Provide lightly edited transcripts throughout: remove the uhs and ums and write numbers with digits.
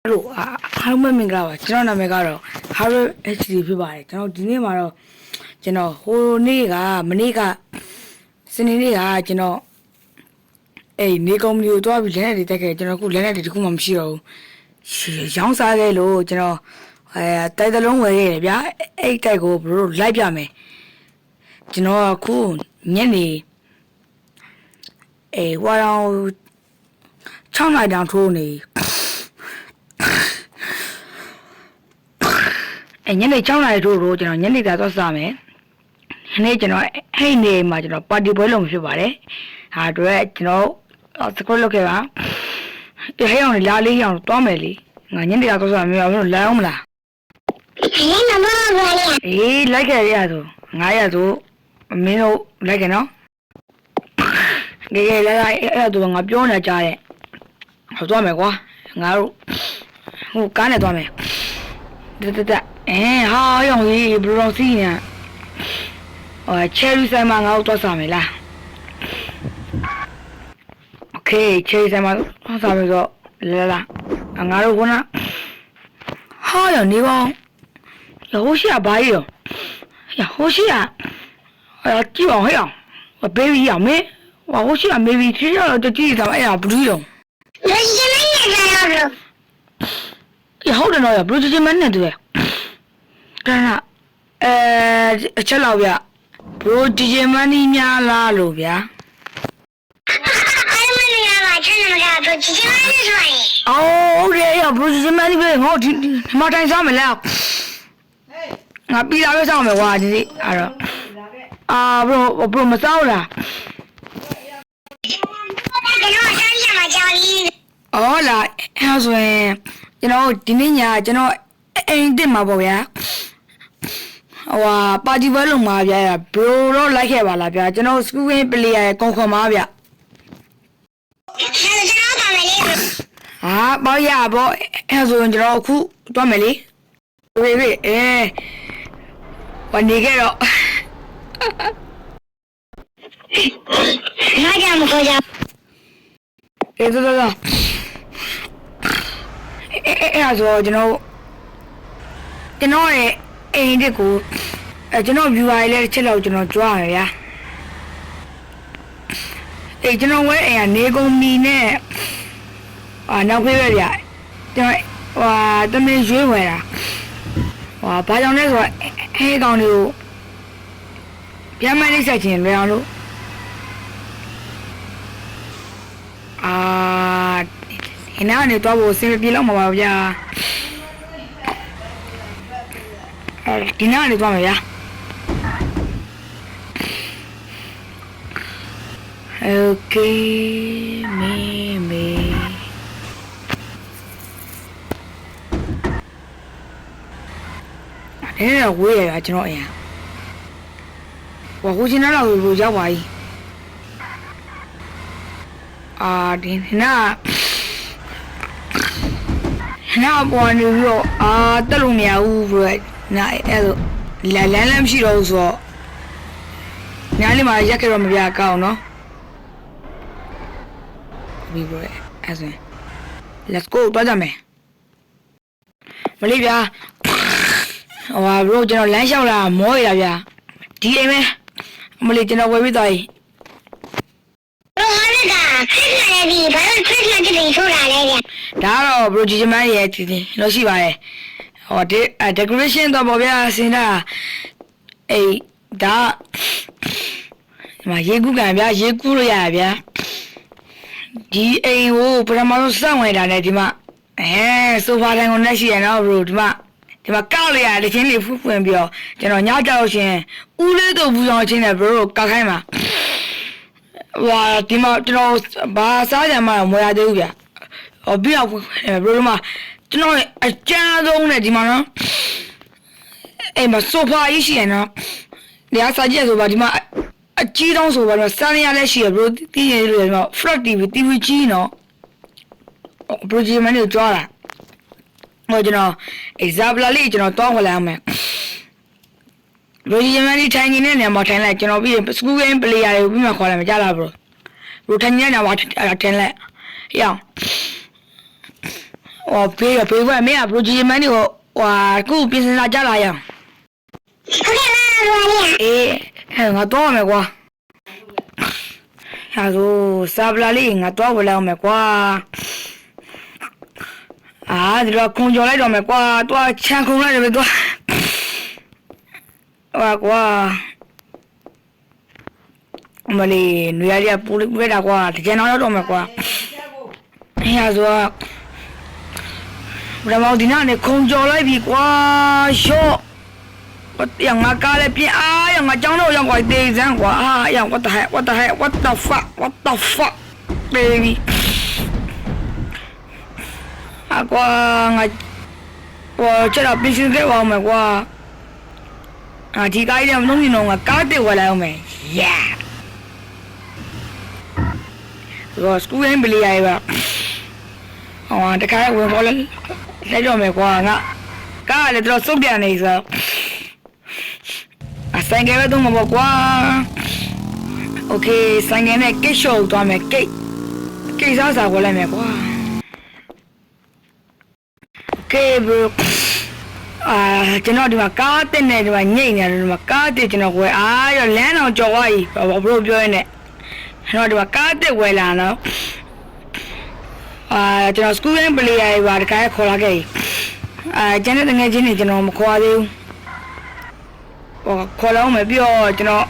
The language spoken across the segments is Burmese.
Hello, how many grava? China Megaro, how HD Pibari, Dinimaro, who nigga, Manika, Siniga, a Nikom, you do have Janet, take a general Leonard to come shiro. She young side low, tied a long way, yeah, 8 go, bro, like yame. Cool, Yenny, a wow, China down Tony. ညနေ6နာရီထို့ကိုကျွန်တော်ညနေသာသွားစားမယ်။ဒီနေ့ကျွန်တော်ဟိတ်နေမှာကျွန်တော်ပါတီပွဲလုပ်ဖြစ်ပါတယ်။ဟာအတွက်ကျွန်တော်စကွတ်လုပ်ခဲ့ပါ။ဒီဟိတ်အောင်လာလေးအောင်သွားမယ်လေ။ငါညနေသာသွားစားမျိုးအောင်လာအောင်မလား။အေးမမပါလေ။အေးလိုက်ခဲ့ရဆို900ဆိုမင်းတို့လိုက်ခဲ့နော်။ကြေလာအဲ့ဒါငါပြောနေကြရဲ့။ဟောသွားမယ်ကွာ။ငါတို့ဟိုကားနဲ့သွားမယ်။တက်ဟာရောင်ကြီးဘရောင်စီးနေချယ်ရီဆိုင်မှာငါတို့သွားစားမယ်လားโอเคချယ်ရီဆိုင်မှာသွားစားမယ်ဆိုလာငါတို့ကဟာရောင်နေပေါင်းဟိုရှိရဘာကြီးရောဟိုရှိရကြည့်အောင်ဟဲ့အောင်ဘေဘီရောင်မေဟိုရှိရမေဘီချီရတော့ကြည့်တာအဲ့ဒါဘူးရောလူကြီးမနဲ့ကြတော့ဟုတ်တယ်နော်ဘလူးကြီးမနဲ့တူရဲ့ဒါချက်လောက်ဗျဘရိုဒီဂျင်မနီများလားလို့ဗျာအဲ့မနီလားချက်နေမှာဘရိုဒီဂျင်မနီဆိုရင်အော်ဟုတ်တယ်ရဘရိုဒီဂျင်မနီပဲငါဒီမှာတိုင်းစားမလားငါပြီးလာပဲစားမယ်ကွာဒီအဲ့တော့ဘရိုမစားဘူးလားကျွန်တော်စားရမှာကြောက်ကြီးအော်လားအဲ့ဆိုရင်ကျွန်တော်ဒီနေ့ညကျွန်တော်အိမ်တက်မှာပေါ့ဗျာပါတီပွဲလုံးမှာဗျာဘရိုတော့လိုက်ခဲ့ပါလားဗျာကျွန်တော်စကူဝင်းပလေယာရဲ့ကုန်းခွန်ပါဗျာပေါ့ရပေါ့အဲ့ဆိုရင်ကျွန်တော်အခုတွားမယ်လေဝေးဝန်နေခဲ့တော့ငါကြမကိုကြအဲ့ဆိုတော့အဲ့ဆိုကျွန်တော်ရဲ့အိမ်တက်ကိုကျွန်တော် viewer လေးချက်လောက်ကျွန်တော်ကြွားရဗျာကျွန်တော်ဝဲအိမ်ကနေကုန်မီနဲ့နောက်ဖေးပဲဗျာကျွန်တော်တမင်းရွေးဝယ်တာဘာကြောင့်လဲဆိုတော့အဲကောင်တွေကိုပြန်မလေးဆက်ချင်လွယ်အောင်လို့ဒီနားကနေတော့ဘို့စင်ပြေလောက်မှာပါဗျာဒီနားနေသွားမယ်ဗျာโอเคမေအဲ့ဒါဝေးရကျွန်တော်အရင်ဟိုချင်းနားလောက်ကိုရောက်ပါ E ဒီနားပေါ်နေပြီးတော့တက်လို့မရဘူးဘရိုနာအဲ့လိုလမ်းမရှိတော့ဘူးဆိုတော့ညာလေးမှာရက်ကြတော့မပြကောင်းနော်ဒီဘရိုအဲ့ဆို let's go သွားကြမယ်မလေးဗျာဘရိုကျွန်တော်လမ်းလျှောက်လာမောရဗျာဒီအိမ်မဲမလေးကျွန်တော်ဝယ်ပြီးသွားပြီဘာလို့ခရစ်မတ်တွေထိုးလာလဲဗျဒါတော့ဘရိုဂျီမန်ရဲ့တည်လို့ရှိပါတယ်decoration တော့ပေါ့ဗျာစင်တာဒါမရေကူးကန်ဗျာရေကူးလို့ရဗျာဒီအိမ်ကိုပထမဆုံးစောင့်ဝင်တာနဲ့ဒီမှာဆိုဖာတိုင်းကိုနဲ့ရှိရနော်ဘရိုဒီမှာကောက်လိုက်ရတချင်းလေးဖူးဖွင့်ပြီးတော့ကျွန်တော်ညကြောက်ရှင်ဦးလေးတို့ဘူးဆောင်ချင်းနဲ့ဘရိုကောက်ခိုင်းပါဒီမှာကျွန်တော်ဘာစားကြမှာမရသေးဘူးဗျပြီးတော့ဘရိုဒီမှာကျွန်တော်အကျဉ်းဆုံးနဲ့ဒီမှာနော်မဆိုဖာကြီးရှိရနော်ဒီအစားကြီးဆိုပါဒီမှာအကြီးတောင်းဆိုပါတော့စမ်းရလဲရှိရဘရိုတီးရလို့တော့ Flat TV ကြီးနော်ဘရိုဂျီမန်ကိုကြွားတာကျွန်တော် example လေးကျွန်တော်တောင်းခလာအောင်မယ်ဘရိုဂျီမန်ထိုင်နေတဲ့နေရာမှာထိုင်လိုက်ကျွန်တော်ပြီး school game player တွေကိုပြီးမှခေါ်လိုက်မကြလားဘရိုထိုင်နေတဲ့နေရာမှာထိုင်လိုက်ရအောင်哦，别外面啊，不是买那个哇，狗变成啥家了呀？哎，我多没过。他说啥不拉哩，我多不了没过。啊，这个空调来着没过，多钱空来着没多。我没哩，女儿家不咋过，这钱哪要着没过？哎呀说。然后今天的空调来比quá小，我让我家来变啊，让我讲到让我对象我啊，让我的what the fuck baby， 啊我这了必须给我们啊，提高一点东西弄我搞得我来我们耶，我school人不厉害吧？哦，这开我了。来着没过啊？干了这手边那是，三个月都没过。OK， 三个月给小多没给啥过来没过？给不啊？今朝这嘛搞的呢，这嘛年呢，这嘛搞的今朝会啊，要两场教我一，我不表演的，今朝这嘛搞的会两场。ကျွန်တော် school ရင်းပလေးရပါတခါခေါ်လာခဲ့ကျန်တဲ့ငွေချင်းတွေကျွန်တော်မခေါ်သေးဘူးခေါ်လာအောင်မပြောကျွန်တော်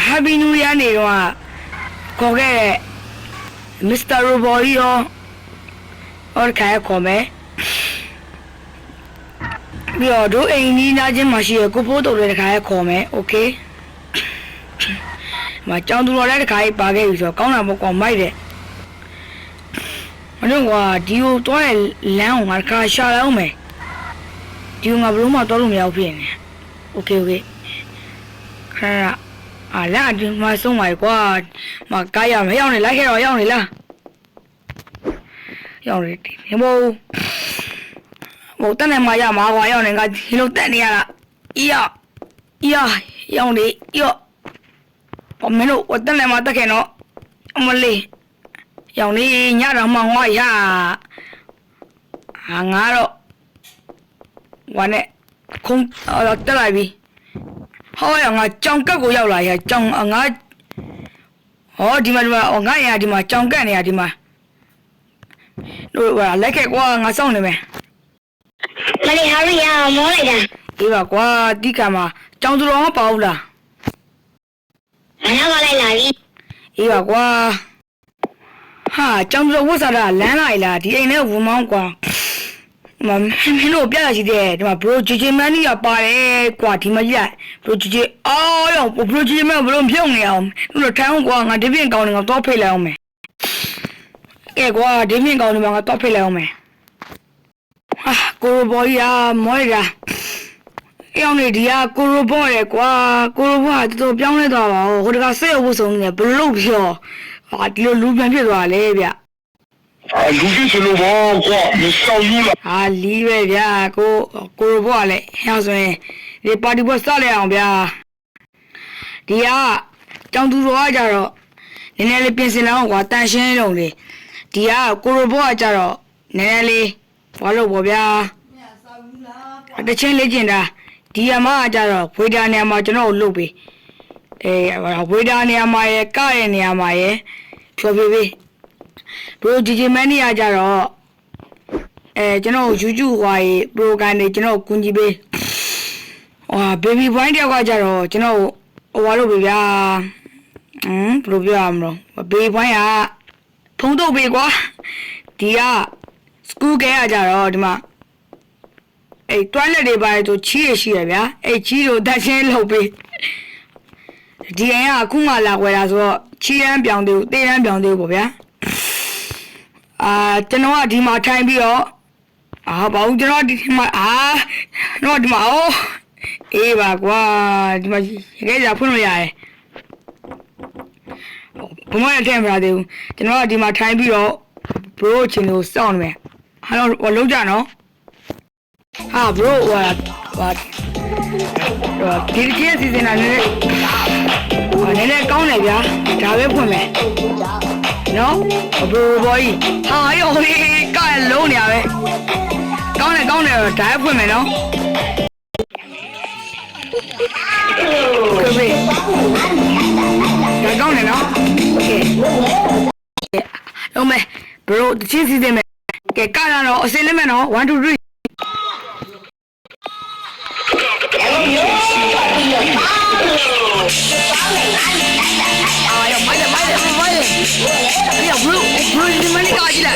Happy New Year နေတော့ခေါ်ခဲ့ Mr. Robot ရောဟောတခါခေါ်မယ်ပြီးတော့တို့အိမ်ကြီးနားချင်းမှာရှိရကိုဖိုးတော်တွေတခါခေါ်မယ် okay mà trong tôi nói cái bà cái rồi có là một con máy đấy mà nó qua điều tôi làm mà khai sao đâu mày điều mà lúc mà tôi luôn nhiều tiền ok khai là mà xong ngoài qua mà cái gì mà này lấy cái rồi này là này thì một tên này mà giờ mà qua này cái lúc tên này là này我没路，我等来嘛，得看喏，我嘞，要你伢让嘛我一下，俺了，我呢，空得来比，好像我张个个要来呀，张哦，点嘛，我俺呀点嘛，张干呀点嘛，我来开我送你们。妈你好呀，我来的。对吧？我ဒီကမှာ张သူတော်မပေါ့လား。俺那我来哪里？အေးပါကွာဟာကျောင်းတော်ဝတ်စားတာလမ်းလိုက်လားဒီအိမ်နဲ့ဝမောင်းကွာမင်းတို့ပြရရှိတယ်ဒီမှာ bro ဂျီဂျီမန်နီကပါတယ်ကွာဒီမှာကြီး bro ဂျီဂျီအော်ရော bro ဂျီဂျီမန်ဘလို့ဖြုံနေအောင်တို့ထိုင်းကွာငါဒီပြင်ကောင်းနေငါတော့ဖိတ်လိုက်အောင်မယ်ကဲကွာဒီပြင်ကောင်းနေမှာငါတော့ဖိတ်လိုက်အောင်မယ်ဟာကိုရိုဘော်ကြီးမောရတာယောက်နေဒီကကိုရိုဘော့ရယ်ကွာကိုရိုဘော့ကတော်တော်ပြောင်းလဲသွားပါဦးဟိုတကဆက်ရဖို့ဆုံးနေဘလို့ဖြောဟာဒီလိုလူပြန်ဖြစ်သွားလေဗျလူကြီးစလို့ဘောကွာမဆောက်ယူလာဟာလီးပဲဗျာကိုရိုဘော့ကလည်းဟောဆိုရင်ဒီပါတီဘော့စလိုက်အောင်ဗျာဒီကတောင်သူတော်ကကြတော့နည်းနည်းလေးပြင်ဆင်အောင်ကွာတန်ရှင်းလုံးလေဒီကကိုရိုဘော့ကကြတော့နည်းနည်းလေးဘာလို့ပေါ့ဗျာတချင်းလေးကျင်တာဒီအမကကြတော့ဝေဒါနေရာမှာကျွန်တော်ကိုလုပ်ပေးဝေဒါနေရာမှာရယ်ကရဲ့နေရာမှာရယ်ဖြောပေးပေးဘရိုဂျီဂျီမန်နီကကြတော့ကျွန်တော်ယူကျူဟွာရေးပရိုဂရမ်တွေကျွန်တော်ကူညီပေးဘေဘီဘွိုင်းတယောက်ကကြတော့ကျွန်တော်ဟိုဝါလုပ်ပေးဗျာဘယ်လိုပြောရမလို့ဘေဘီဘွိုင်းကဖုံးထုတ်ပေးကွာဒီကစကူးကဲကကြတော့ဒီမှာတွန်းလက်တွေပါဆိုချီးရရှိရဗျာချီးတို့တက်ချင်းလုပ်ပေးဒီအိမ်ကအခုမှလာခွဲတာဆိုတော့ချီးရမ်းပြောင်းသေးဘူးတေးရမ်းပြောင်းသေးဘူးပေါ့ဗျာကျွန်တော်ကဒီမှာထိုင်ပြီးတော့ဘာလို့ကျွန်တော်ဒီမှာတော့ဒီမှာအေးပါကွာဒီမှာရေကြဖွင့်လို့ရတယ်ဘုမရတဲ့မလားသေးဘူးကျွန်တော်ကဒီမှာထိုင်ပြီးတော့ဘရိုးချင်းကိုစောင့်နေမယ်ဟာလုံးကြနော်ဟာ bro ဒီကိစ္စစီစဉ်တာနည်းနည်းကောင်းတယ်ဗျာဒါပဲဖွင့်မယ် နော်ဘရိုဘောကြီးဟာရောဟေးကဲလုံးနေရပဲကောင်းတယ်တော့ဓာတ်ဖွင့်မယ်နော်ကဲဘေးဒါကောင်းတယ်နော်โอเคလုံးမယ်ဘရိုတချင်းစီစဉ်မယ်ကဲကရတော့အစင်းလေးမယ်နော်1 2 3哎呀，买的，哎呀，不是你们那个去了。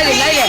来点。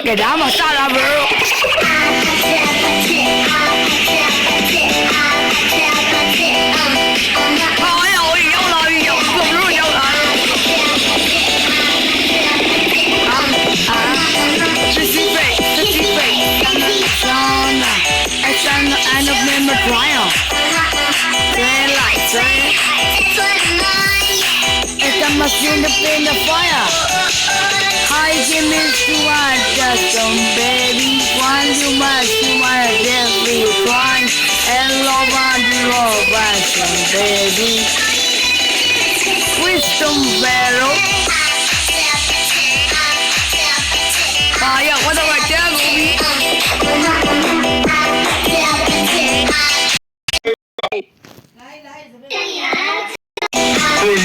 给咱们杀了不？好呀，我有了，不是有了。是心肺。I stand the end of member trial. It's a machine to bring the fire. Hi, give me to one, just some baby. One you must definitely cry. And love on the love, some baby. Wisdom barrel. Ah, yeah, what about that movie?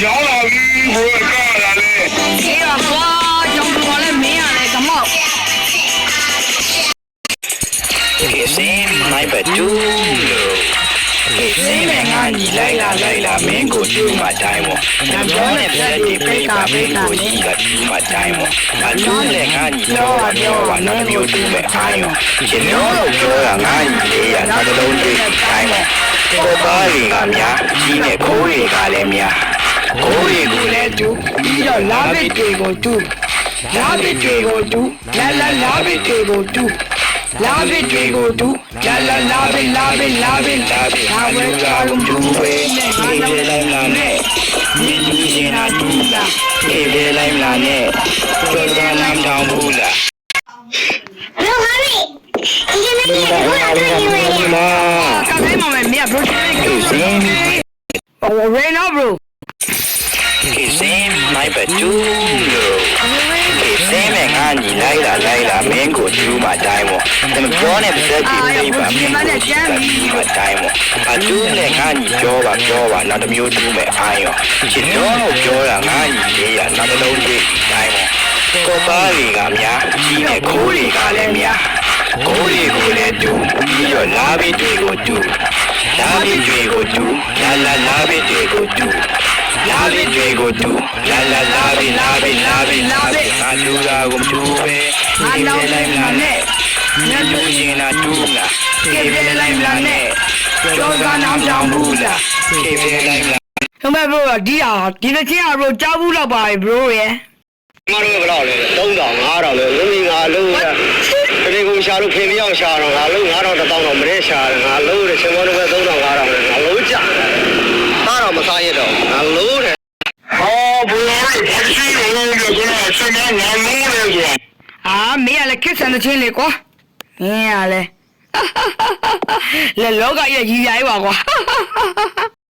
摇老鱼不会干啥嘞？谁呀？哇，讲不完了没啊？来，干嘛？给谁买不住喽？给谁买俺你来啦，民国就嘛တိုင်း喎。咱ပြောနေပြတဲ့ပိတ်ကကြီးကဒီမှာတိုင်း喎။ဒါပြောနေငါညီပြောပါနောက်တစ်မျိုးတူမဲ့အားရော။ရှင်တို့လို့ပြောတာငါညီလေးရနောက်တစ်လုံးလေးတိုင်း喎။ကိုသားတွေကများကြီးနဲ့ခိုးတွေကလည်းများ။ခိုးတွေကိုလည်းတူပြီးတော့လာပစ်တွေကိုတူလာပစ်တွေကိုတူလာပစ်တွေကိုတူလာပစ်တွေကိုတူလာပစ်လာဝဲကာလုံးတူဝဲနဲ့ငါလည်းလိုက်လာနဲ့ဒီရှင်နာတူလာခေပဲလိုက်လာနဲ့ကျော်ကျော်နာတောင်းဘူးလား Bro, mami. Yo me quiero una primera. 刚才我们没有 bro。哦，right now bro。给谁买不住喽？给谁买俺你来啦，民国就嘛တိုင်း喎。咱们ပြောနေပြတဲ့ဒီပါ民國就嘛တိုင်း喎。အတူနဲ့ငါညီပြောပါနောက်တစ်မျိုးတူမဲ့အားရောချစ်တော်လို့ပြောတာငါညီလေးရနောက်တစ်လုံးလေးတိုင်း喎ကိုသားတွေကများကြီးနဲ့ခိုးတွေကလည်းများခိုးတွေကိုလည်းတူပြီးတော့လာပစ်တွေကိုတူလာပစ်တွေကိုတူလာပစ်တွေကိုတူလာပစ်တွေကိုတူလာပစ်ငါတူတာကိုတူပဲဒီပဲလိုက်လာနဲ့ညတူရင်လာတူလားဒီပဲလိုက်လာနဲ့ကျောင်းသားနောက်ကြောင်ဘူးလားဒီပဲလိုက်လာ ဟုတ်မဲ့ bro ဒီတချင်းက bro ကြားဘူးတော့ပါပြီ bro ရယ် မတို့ဘယ်လောက်လဲ3000 5000လဲလုံးကြီးငါလုံးရတကယ်ကိုရှာလို့ခင်ပြောင်းရှာတော့ငါလုံး9000 1000တော့မရဲရှာတယ်ငါလုံးတယ်ရှင်မောတို့ပဲ3000 5000လဲငါလုံးကြသားတော့မစားရတော့ငါလုံးတယ်ဟောဘယ်လိုလဲဖြစ်ရှိလို့လဲဆိုတော့ရှင်မောငါလုံးတယ်ဆို အာမင်းကလည်းခက်ဆန်တဲ့ချင်းလေကွာမင်းကလည်းလေလောကရဲ့ကြီးပြားရေးပါကွာ